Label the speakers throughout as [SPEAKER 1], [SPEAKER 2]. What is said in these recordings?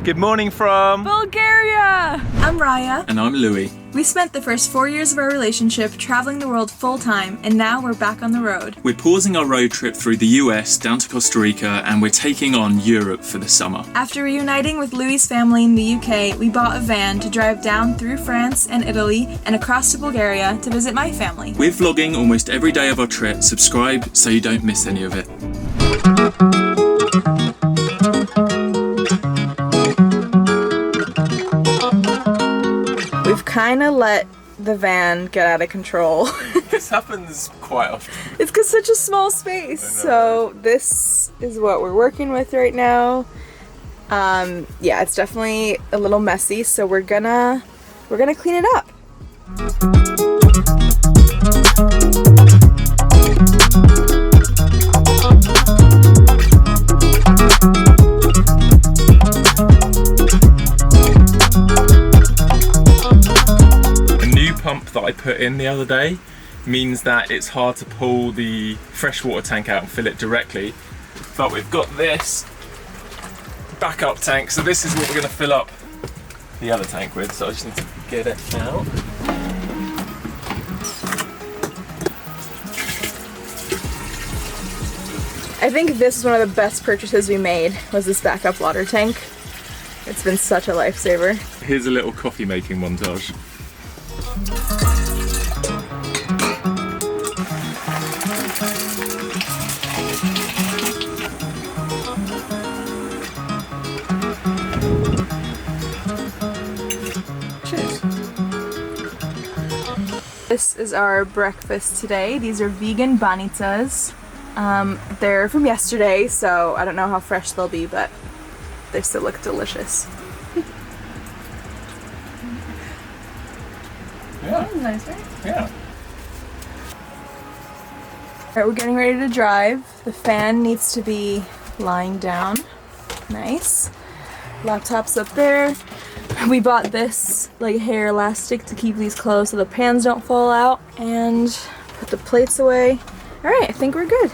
[SPEAKER 1] Good morning from
[SPEAKER 2] Bulgaria! I'm Raya.
[SPEAKER 1] And I'm Louis.
[SPEAKER 2] We spent the first 4 years of our relationship traveling the world full-time, and now we're back on the road.
[SPEAKER 1] We're pausing our road trip through the US down to Costa Rica, and we're taking on Europe for the summer.
[SPEAKER 2] After reuniting with Louis' family in the UK, we bought a van to drive down through France and Italy and across to Bulgaria to visit my family.
[SPEAKER 1] We're vlogging almost every day of our trip. Subscribe so you don't miss any of it.
[SPEAKER 2] We've kind of let the van get out of control.
[SPEAKER 1] This happens quite often.
[SPEAKER 2] It's because such a small space. So this is what we're working with right now. Yeah, it's definitely a little messy, so we're gonna clean it up.
[SPEAKER 1] Pump that I put in the other day means that it's hard to pull the freshwater tank out and fill it directly, but we've got this backup tank, so this is what we're going to fill up the other tank with. So I just need to get it out.
[SPEAKER 2] I think this is one of the best purchases we made, was this backup water tank. It's been such a lifesaver.
[SPEAKER 1] Here's a little coffee making montage.
[SPEAKER 2] Cheers. This is our breakfast today. These are vegan banitsas. They're from yesterday, so I don't know how fresh they'll be, but they still look delicious.
[SPEAKER 1] Yeah.
[SPEAKER 2] That was nice, right?
[SPEAKER 1] Yeah.
[SPEAKER 2] Alright, we're getting ready to drive. The fan needs to be lying down. Nice. Laptop's up there. We bought this like hair elastic to keep these closed so the pans don't fall out, and put the plates away. Alright, I think we're good.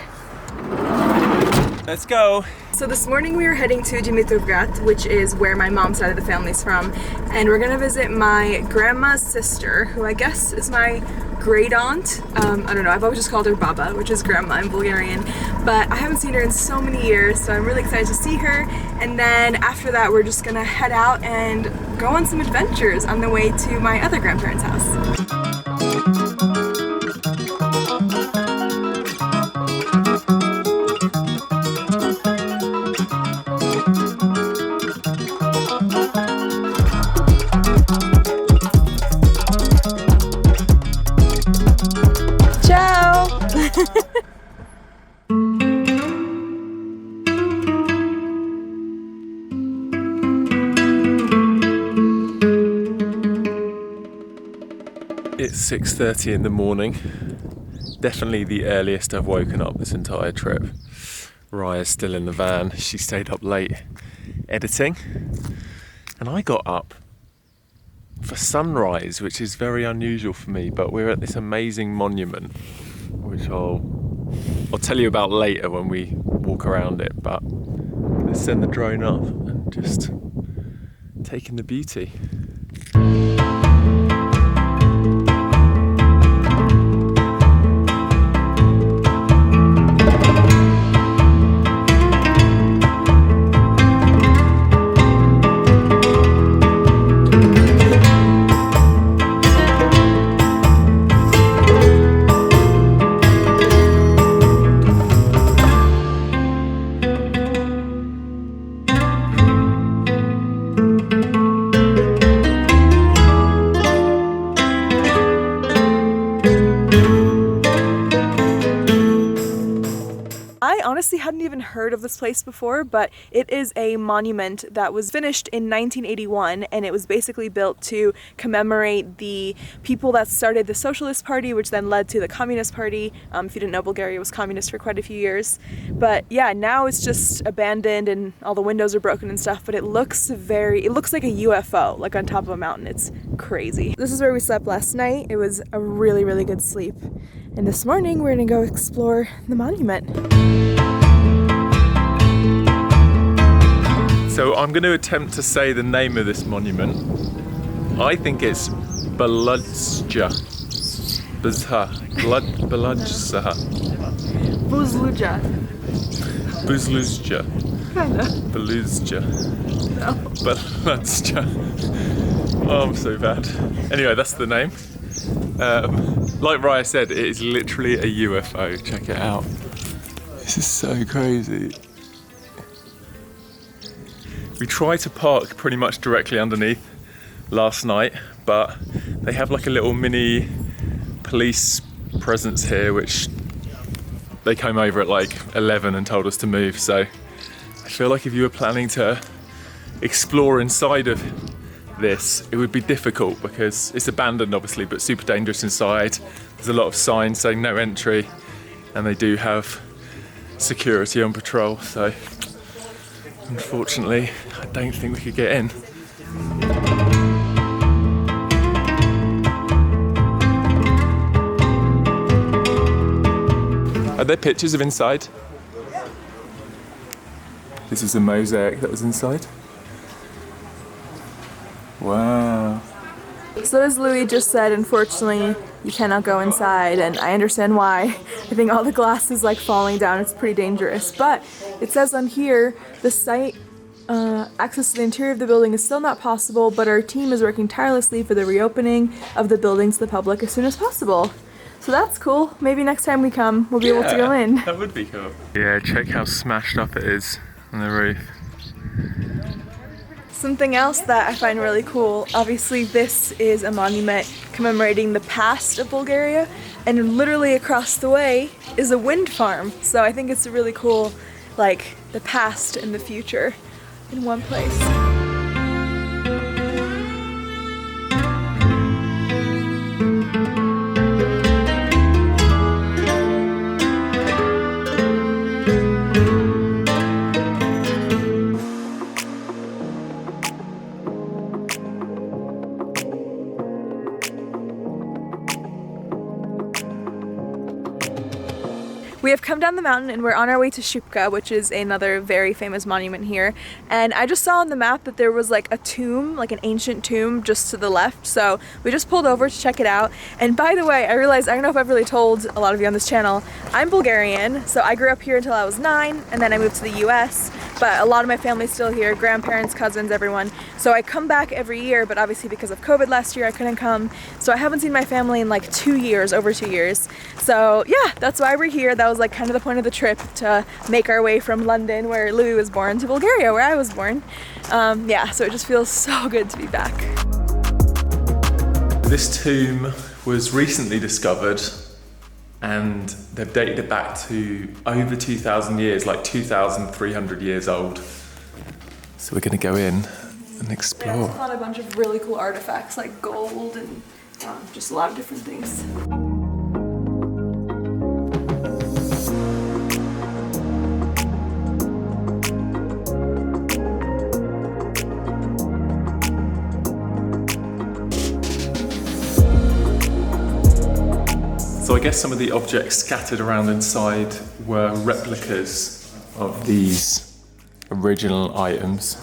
[SPEAKER 1] Let's go.
[SPEAKER 2] So this morning we are heading to Dimitrovgrad, which is where my mom's side of the family's from, and we're gonna visit my grandma's sister, who I guess is my great aunt. I don't know, I've always just called her Baba, which is grandma in Bulgarian, but I haven't seen her in so many years, so I'm really excited to see her. And then after that we're just gonna head out and go on some adventures on the way to my other grandparents' house.
[SPEAKER 1] It's 6:30 in the morning. Definitely the earliest I've woken up this entire trip. Raya's still in the van. She stayed up late editing. And I got up for sunrise, which is very unusual for me, but we're at this amazing monument, which I'll tell you about later when we walk around it, but let's send the drone up and just take in the beauty.
[SPEAKER 2] Honestly hadn't even heard of this place before, but it is a monument that was finished in 1981, and it was basically built to commemorate the people that started the Socialist Party, which then led to the Communist Party. If you didn't know, Bulgaria was communist for quite a few years. But yeah, now it's just abandoned and all the windows are broken and stuff, but it looks like a UFO, like on top of a mountain. It's crazy. This is where we slept last night. It was a really, really good sleep. And this morning we're gonna go explore the monument.
[SPEAKER 1] So So I'm going to attempt to say the name of this monument. I think it's Buzludja. Buzludja. Buzludja.
[SPEAKER 2] Kinda.
[SPEAKER 1] Buzludja.
[SPEAKER 2] No.
[SPEAKER 1] Buzludja. Oh, I'm so bad. Anyway, that's the name. Like Raya said, it is literally a UFO. Check it out. This is so crazy. We tried to park pretty much directly underneath last night, but they have like a little mini police presence here, which they came over at like 11 and told us to move. So I feel like if you were planning to explore inside of this, it would be difficult because it's abandoned obviously, but super dangerous inside. There's a lot of signs saying no entry, and they do have security on patrol, so unfortunately I don't think we could get in. Are there pictures of inside? This is a mosaic that was inside. Wow.
[SPEAKER 2] So as Louis just said, unfortunately, you cannot go inside, and I understand why. I think all the glass is like falling down, it's pretty dangerous. But it says on here, the site, access to the interior of the building is still not possible, but our team is working tirelessly for the reopening of the building to the public as soon as possible. So that's cool. Maybe next time we come, we'll be able to go in.
[SPEAKER 1] That would be cool. Yeah, check how smashed up it is on the roof.
[SPEAKER 2] Something else that I find really cool, obviously this is a monument commemorating the past of Bulgaria, and literally across the way is a wind farm. So I think it's really cool, like the past and the future in one place. We have come down the mountain and we're on our way to Shipka, which is another very famous monument here. And I just saw on the map that there was like a tomb, like an ancient tomb just to the left. So we just pulled over to check it out. And by the way, I realized, I don't know if I've really told a lot of you on this channel, I'm Bulgarian. So I grew up here until I was 9, and then I moved to the US. But a lot of my family's still here, grandparents, cousins, everyone. So I come back every year, but obviously because of COVID last year, I couldn't come. So I haven't seen my family in like 2 years, over 2 years. So yeah, that's why we're here. That was like kind of the point of the trip, to make our way from London, where Louis was born, to Bulgaria, where I was born. Yeah, so it just feels so good to be back.
[SPEAKER 1] This tomb was recently discovered, and they've dated it back to over 2,000 years, like 2,300 years old. So we're gonna go in and explore.
[SPEAKER 2] Yeah, it's got a bunch of really cool artifacts, like gold and just a lot of different things.
[SPEAKER 1] So I guess some of the objects scattered around inside were replicas of these original items,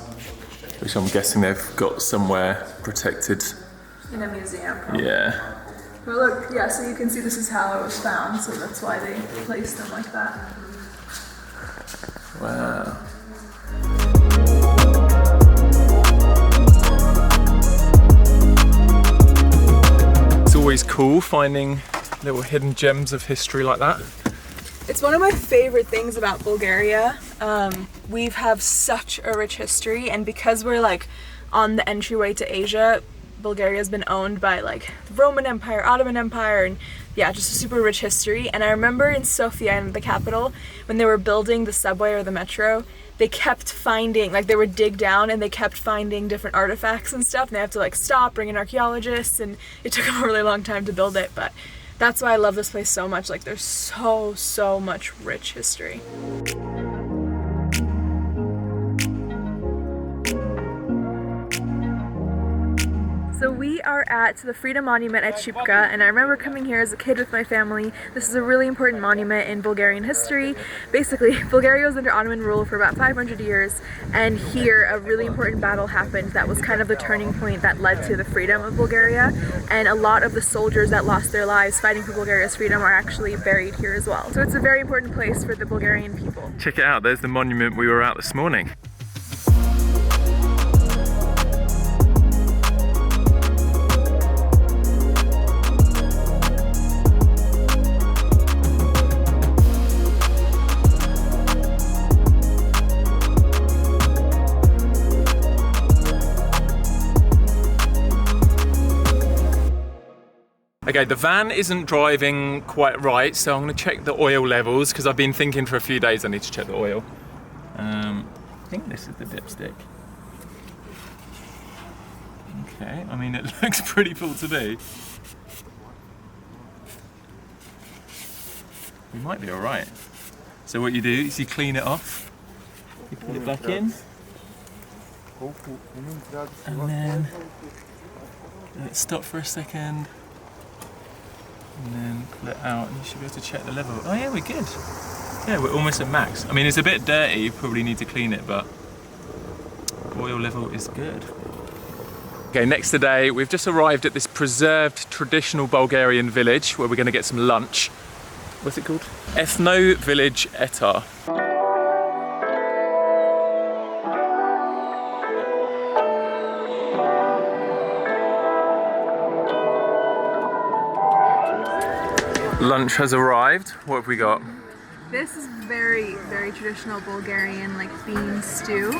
[SPEAKER 1] which I'm guessing they've got somewhere protected.
[SPEAKER 2] In a museum, probably.
[SPEAKER 1] Yeah.
[SPEAKER 2] But look, yeah, so you can see this is how it was found, so that's why they placed them like that.
[SPEAKER 1] Wow. It's always cool finding little hidden gems of history like that.
[SPEAKER 2] It's one of my favorite things about Bulgaria. We have such a rich history, and because we're like on the entryway to Asia, Bulgaria has been owned by like the Roman Empire, Ottoman Empire, and yeah, just a super rich history. And I remember in Sofia, in the capital, when they were building the subway or the metro, they kept finding, like they would dig down and they kept finding different artifacts and stuff, and they have to like stop, bring in archaeologists, and it took them a really long time to build it, but that's why I love this place so much. Like there's so much rich history. So we are at the Freedom Monument at Shipka, and I remember coming here as a kid with my family. This is a really important monument in Bulgarian history. Basically, Bulgaria was under Ottoman rule for about 500 years, and here a really important battle happened that was kind of the turning point that led to the freedom of Bulgaria, and a lot of the soldiers that lost their lives fighting for Bulgaria's freedom are actually buried here as well. So it's a very important place for the Bulgarian people.
[SPEAKER 1] Check it out, there's the monument we were at this morning. Okay, the van isn't driving quite right, so I'm going to check the oil levels because I've been thinking for a few days I need to check the oil. I think this is the dipstick. Okay, I mean it looks pretty full to me. We might be alright. So what you do is you clean it off, you put it back in, and then let it stop for a second. And then pull it out and you should be able to check the level. Oh yeah, we're good. Yeah, we're almost at max. I mean, it's a bit dirty, you probably need to clean it, but oil level is good. Okay, next today, we've just arrived at this preserved traditional Bulgarian village where we're gonna get some lunch. What's it called? Ethno village Etar. Lunch has arrived. What have we got?
[SPEAKER 2] This is very, very traditional Bulgarian like bean stew.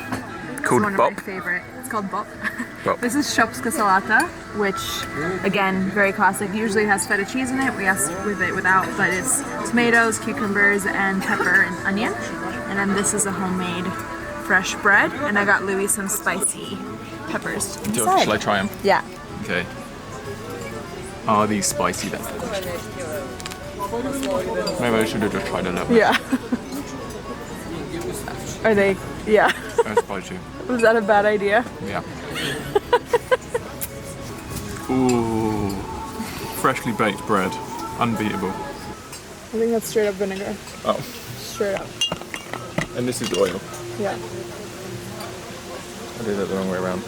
[SPEAKER 1] Called
[SPEAKER 2] one
[SPEAKER 1] bop.
[SPEAKER 2] Of my favorite. It's called bop.
[SPEAKER 1] Bop.
[SPEAKER 2] This is Shupka salata, which again, very classic. Usually it has feta cheese in it. We asked with it without, but it's tomatoes, cucumbers, and pepper and onion. And then this is a homemade fresh bread. And I got Louis some spicy peppers inside.
[SPEAKER 1] Shall I try them?
[SPEAKER 2] Yeah.
[SPEAKER 1] Okay. Are these spicy? That's the question. Maybe I should have just tried a little.
[SPEAKER 2] Yeah. Are they? Yeah.
[SPEAKER 1] They're spicy.
[SPEAKER 2] Was that a bad idea?
[SPEAKER 1] Yeah. Ooh. Freshly baked bread. Unbeatable.
[SPEAKER 2] I think that's straight up vinegar.
[SPEAKER 1] Oh.
[SPEAKER 2] Straight up.
[SPEAKER 1] And this is oil.
[SPEAKER 2] Yeah.
[SPEAKER 1] I did it the wrong way around.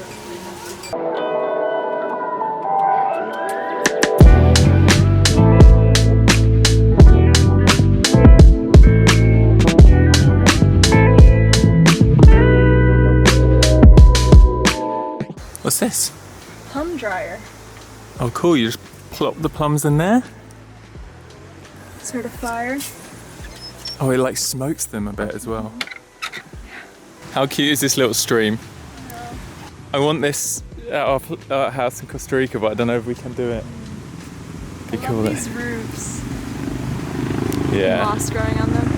[SPEAKER 1] What's this?
[SPEAKER 2] Plum dryer.
[SPEAKER 1] Oh cool, you just plop the plums in there?
[SPEAKER 2] Sort of fire.
[SPEAKER 1] Oh, it like smokes them a bit as well. How cute is this little stream? I want this at our house in Costa Rica, but I don't know if we can do it. Be cool.
[SPEAKER 2] These roofs.
[SPEAKER 1] Yeah.
[SPEAKER 2] Moss growing on them.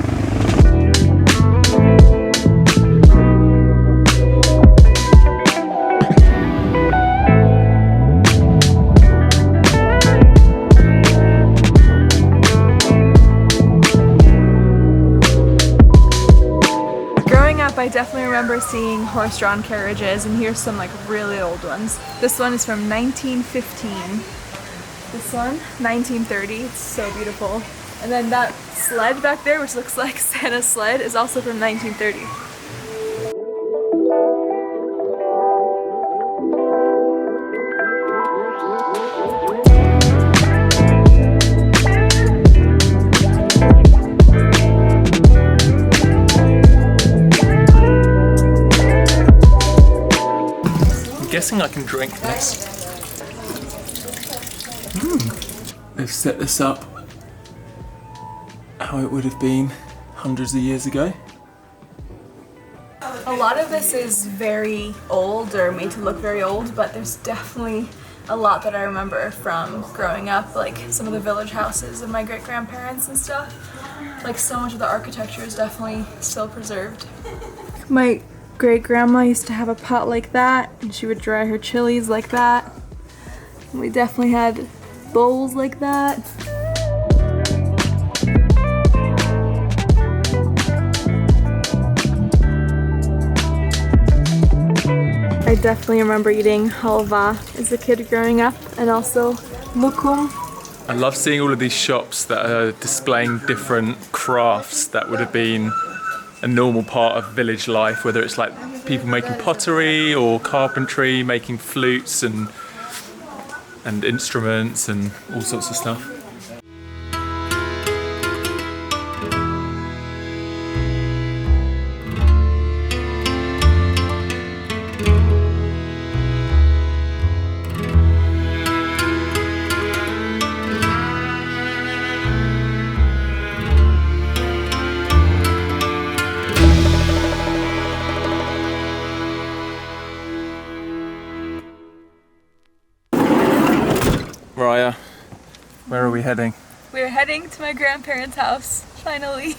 [SPEAKER 2] I definitely remember seeing horse-drawn carriages, and here's some like really old ones. This one is from 1915. This one, 1930. It's so beautiful. And then that sled back there, which looks like Santa's sled, is also from 1930.
[SPEAKER 1] Guessing I can drink this. They've set this up how it would have been hundreds of years ago.
[SPEAKER 2] A lot of this is very old or made to look very old, but there's definitely a lot that I remember from growing up, like some of the village houses of my great-grandparents and stuff. Like so much of the architecture is definitely still preserved. My great-grandma used to have a pot like that, and she would dry her chilies like that. And we definitely had bowls like that. I I definitely remember eating halva as a kid growing up, and also lukum.
[SPEAKER 1] I love seeing all of these shops that are displaying different crafts that would have been a normal part of village life, whether it's like people making pottery or carpentry, making flutes and instruments and all sorts of stuff. Raya, where are we heading?
[SPEAKER 2] We're heading to my grandparents' house, finally.